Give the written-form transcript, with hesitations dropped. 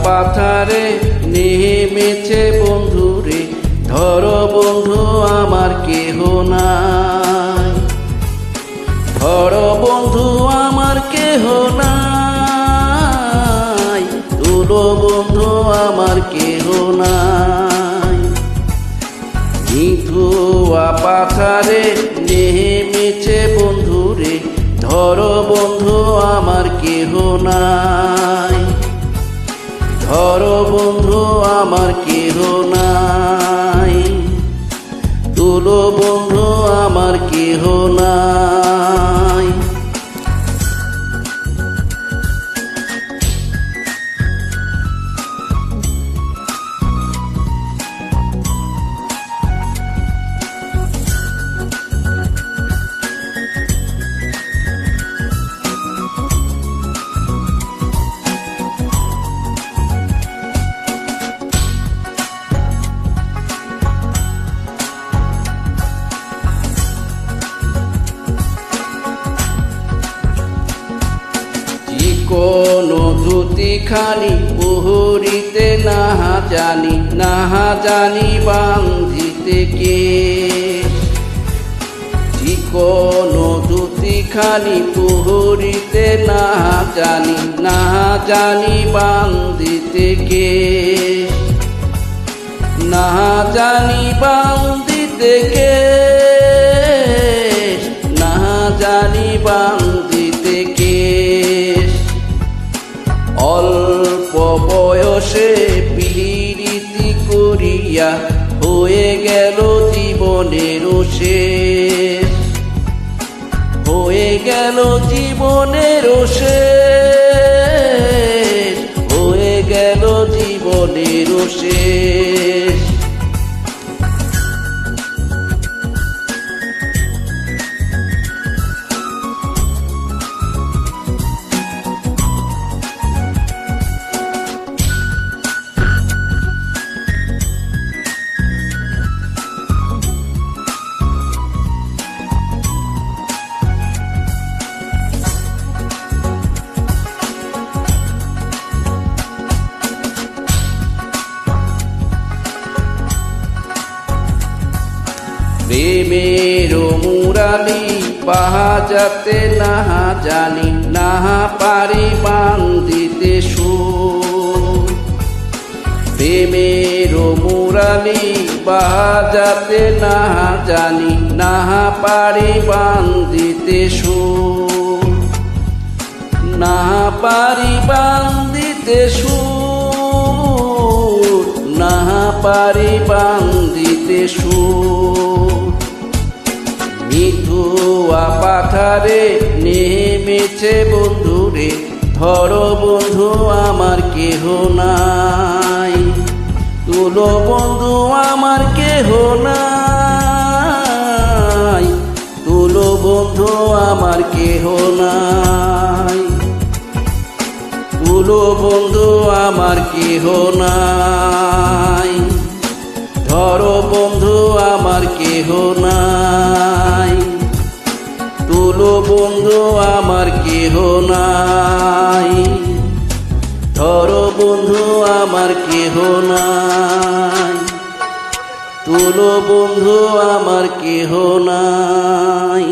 পাথারে নেমেছে বন্ধুরে, ধরো বন্ধু আমার কেহ নাই, ধরো বন্ধু আমার কেহ নাই, তুলো বন্ধু আমার কেহ নাই। নিথুয়া পাথারে নেমেছে বন্ধুরে, ধরো বন্ধু আমার কেহ নাই, ধরো বন্ধু আমার কেহ নাই, তুলো বন্ধু আমার কেহ নাই। কোনো ধুতিখানি পুহরিতে নাহা জানি বান্ধিতে কে, কোনো ধুতিখানি পুহরিতে নাহা জানি বান্ধিতে কে, নাহা জানি বান্ধিতে কে, নাহা জানি বান্ধিতে কে। অল্প বয়সে পীড়িতি করিয়া হয়ে গেল জীবনের শেষ, হয়ে গেল জীবনের শেষ, হয়ে গেল জীবনের শেষ। প্রেমের মুরালি বাজাতে নাহা জানি, নাহা পারি বান্ধিতে সুর। প্রেমের মুরালি বাজাতে নাহা জানি, নাহা পারি বান্ধিতে সুর, নাহা পারি বান্ধিতে সুর, নাহা পারি বান্ধিতে সুর। নিথুয়া পাথারে নেমেছে বন্ধুরে, ধরো বন্ধু আমার কেহ নাই, তুলো বন্ধু আমার কেহ নাই, তুলো বন্ধু আমার কেহ নাই, তুলো বন্ধু আমার কেহ নাই, ধরো বন্ধু আমার কেহ নাই, তুলো বন্ধু আমার কেহ নাই, ধরো বন্ধু আমার কেহ নাই, তুলো বন্ধু আমার কেহ নাই।